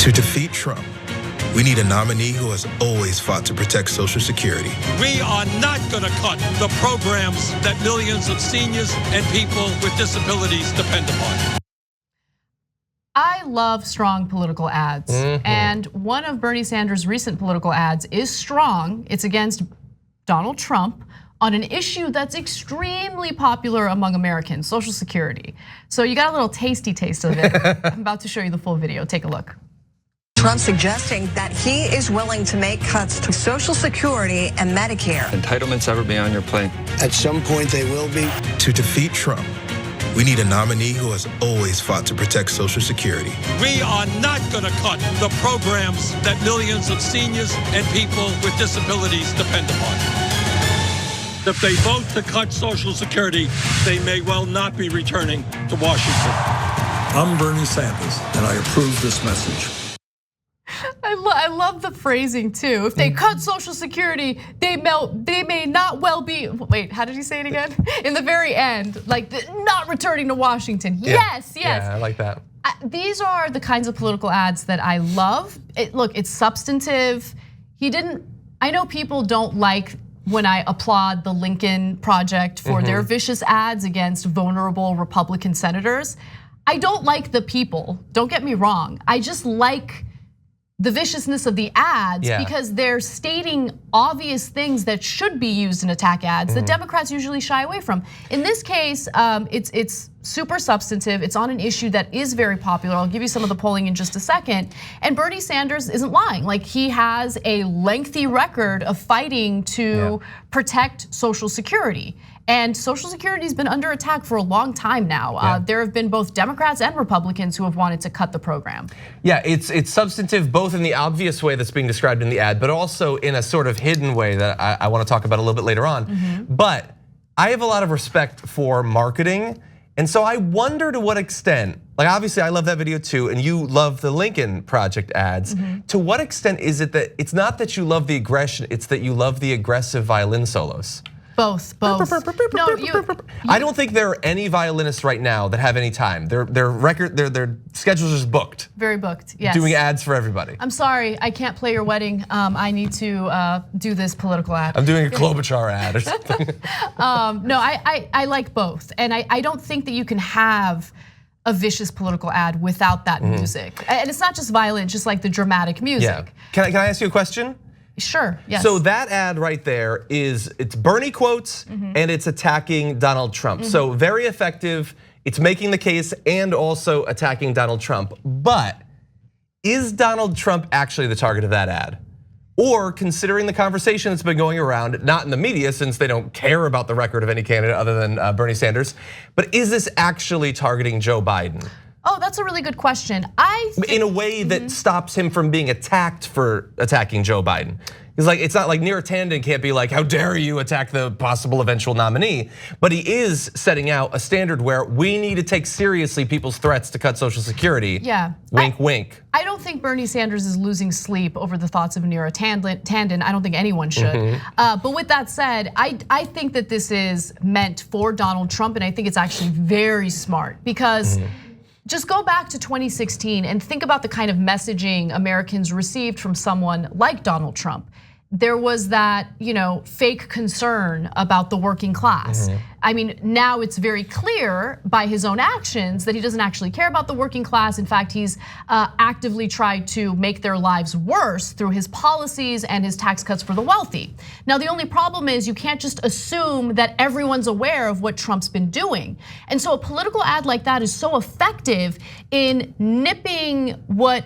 To defeat Trump, we need a nominee who has always fought to protect Social Security. We are not going to cut the programs that millions of seniors and people with disabilities depend upon. I love strong political ads. And one of Bernie Sanders' recent political ads is strong. It's against Donald Trump on an issue that's extremely popular among Americans, Social Security. So you got a little tasty taste of it. I'm about to show you the full video. Take a look. Trump suggesting that he is willing to make cuts to Social Security and Medicare. Entitlements ever be on your plate? At some point they will be. To defeat Trump, we need a nominee who has always fought to protect Social Security. We are not going to cut the programs that millions of seniors and people with disabilities depend upon. If they vote to cut Social Security, they may well not be returning to Washington. I'm Bernie Sanders, and I approve this message. I love the phrasing too. If they cut Social Security, they may not well be. Wait, how did he say it again? In the very end, like not returning to Washington. Yes. Yeah, I like that. These are the kinds of political ads that I love. Look, it's substantive. I know people don't like when I applaud the Lincoln Project for their vicious ads against vulnerable Republican senators. I don't like the people, don't get me wrong. I just like the viciousness of the ads because they're stating obvious things that should be used in attack ads that Democrats usually shy away from. In this case, it's super substantive. It's on an issue that is very popular. I'll give you some of the polling in just a second. And Bernie Sanders isn't lying. Like, he has a lengthy record of fighting to protect Social Security. And Social Security has been under attack for a long time now. There have been both Democrats and Republicans who have wanted to cut the program. Yeah, it's substantive both in the obvious way that's being described in the ad, but also in a sort of hidden way that I want to talk about a little bit later on. But I have a lot of respect for marketing. And so I wonder to what extent, like obviously I love that video too, and you love the Lincoln Project ads. To what extent is it that it's not that you love the aggression, it's that you love the aggressive violin solos? Both. No, I don't think there are any violinists right now that have any time. Their schedules are just booked. Very booked, yes. Doing ads for everybody. I'm sorry, I can't play your wedding. I need to do this political ad. I'm doing a Klobuchar ad or something. No, I like both. And I don't think that you can have a vicious political ad without that music. And it's not just violent, just like the dramatic music. Yeah. Can I ask you a question? Sure, yes. So that ad right there it's Bernie quotes and it's attacking Donald Trump. So very effective, it's making the case and also attacking Donald Trump. But is Donald Trump actually the target of that ad? Or considering the conversation that's been going around, not in the media since they don't care about the record of any candidate other than Bernie Sanders, but is this actually targeting Joe Biden? Oh, that's a really good question. In a way that stops him from being attacked for attacking Joe Biden. It's not like Neera Tanden can't be like, how dare you attack the possible eventual nominee? But he is setting out a standard where we need to take seriously people's threats to cut Social Security. Yeah. Wink, wink. I don't think Bernie Sanders is losing sleep over the thoughts of Neera Tanden. I don't think anyone should. But with that said, I think that this is meant for Donald Trump, and I think it's actually very smart because just go back to 2016 and think about the kind of messaging Americans received from someone like Donald Trump. There was that, fake concern about the working class. I mean, now it's very clear by his own actions that he doesn't actually care about the working class. In fact, he's actively tried to make their lives worse through his policies and his tax cuts for the wealthy. Now, the only problem is you can't just assume that everyone's aware of what Trump's been doing. And so a political ad like that is so effective in nipping what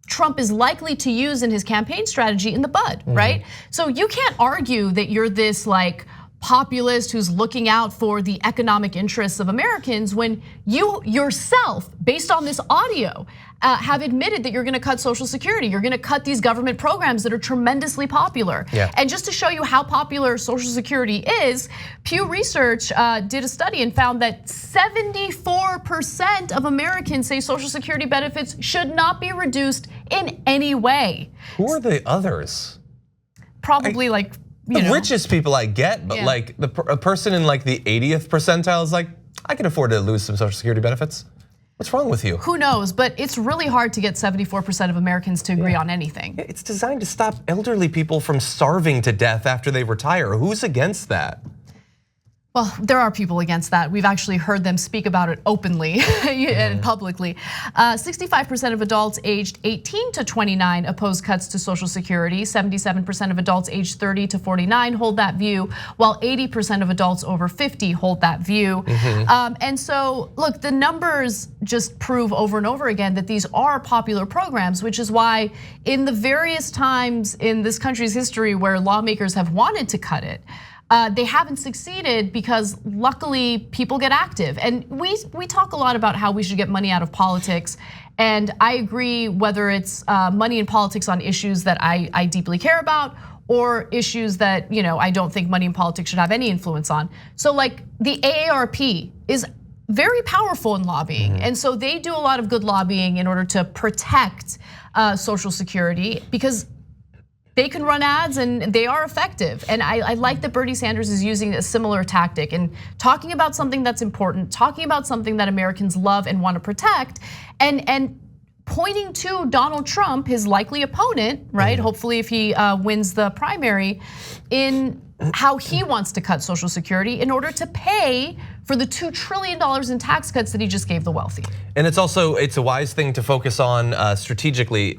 Trump is likely to use in his campaign strategy in the bud, right? So you can't argue that you're this like populist who's looking out for the economic interests of Americans when you yourself, based on this audio, have admitted that you're gonna cut Social Security. You're gonna cut these government programs that are tremendously popular. And just to show you how popular Social Security is, Pew Research did a study and found that 74% of Americans say Social Security benefits should not be reduced in any way. Who are the others? Probably the richest people I get, but a person in like the 80th percentile is like, I can afford to lose some Social Security benefits. What's wrong with you? Who knows, but it's really hard to get 74% of Americans to agree on anything. It's designed to stop elderly people from starving to death after they retire. Who's against that? Well, there are people against that. We've actually heard them speak about it openly and publicly. 65% of adults aged 18 to 29 oppose cuts to Social Security. 77% of adults aged 30 to 49 hold that view, while 80% of adults over 50 hold that view. And so, look, the numbers just prove over and over again that these are popular programs, which is why in the various times in this country's history where lawmakers have wanted to cut it, they haven't succeeded because luckily people get active. And we talk a lot about how we should get money out of politics. And I agree whether it's money in politics on issues that I deeply care about or issues that I don't think money in politics should have any influence on. So like the AARP is very powerful in lobbying. And so they do a lot of good lobbying in order to protect Social Security because they can run ads and they are effective. And I like that Bernie Sanders is using a similar tactic and talking about something that's important, talking about something that Americans love and want to protect, and pointing to Donald Trump, his likely opponent, right? Hopefully if he wins the primary, in how he wants to cut Social Security in order to pay for the $2 trillion in tax cuts that he just gave the wealthy. And it's a wise thing to focus on strategically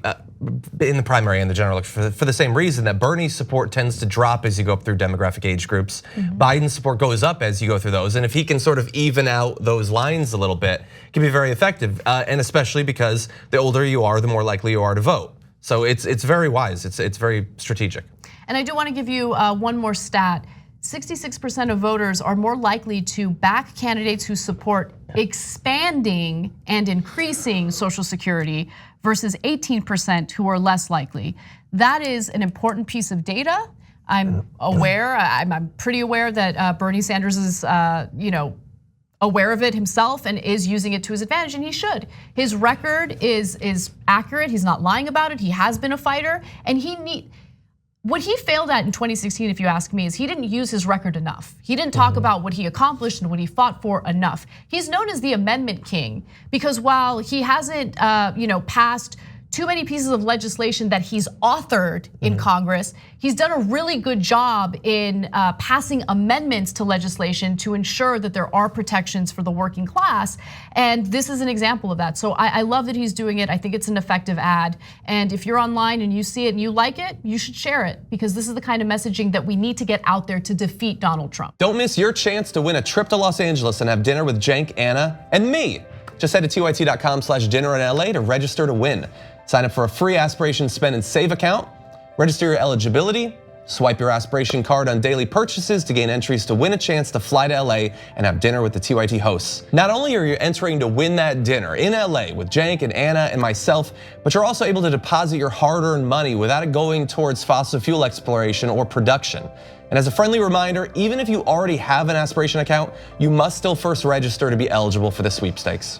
in the primary and the general election for the same reason that Bernie's support tends to drop as you go up through demographic age groups. Biden's support goes up as you go through those. And if he can sort of even out those lines a little bit, it can be very effective. And especially because the older you are, the more likely you are to vote. So it's very wise, it's very strategic. And I do want to give you one more stat. 66% of voters are more likely to back candidates who support expanding and increasing Social Security versus 18% who are less likely. That is an important piece of data. I'm aware, I'm pretty aware that Bernie Sanders is aware of it himself and is using it to his advantage, and he should. His record is accurate, he's not lying about it, he has been a fighter, and what he failed at in 2016, if you ask me, is he didn't use his record enough. He didn't talk about what he accomplished and what he fought for enough. He's known as the amendment king because while he hasn't passed too many pieces of legislation that he's authored in Congress, he's done a really good job in passing amendments to legislation to ensure that there are protections for the working class. And this is an example of that. So I love that he's doing it. I think it's an effective ad. And if you're online and you see it and you like it, you should share it because this is the kind of messaging that we need to get out there to defeat Donald Trump. Don't miss your chance to win a trip to Los Angeles and have dinner with Cenk, Anna, and me. Just head to tyt.com/dinner in LA to register to win. Sign up for a free Aspiration Spend and Save account, register your eligibility, swipe your Aspiration card on daily purchases to gain entries to win a chance to fly to LA and have dinner with the TYT hosts. Not only are you entering to win that dinner in LA with Cenk and Anna and myself, but you're also able to deposit your hard-earned money without it going towards fossil fuel exploration or production. And as a friendly reminder, even if you already have an Aspiration account, you must still first register to be eligible for the sweepstakes.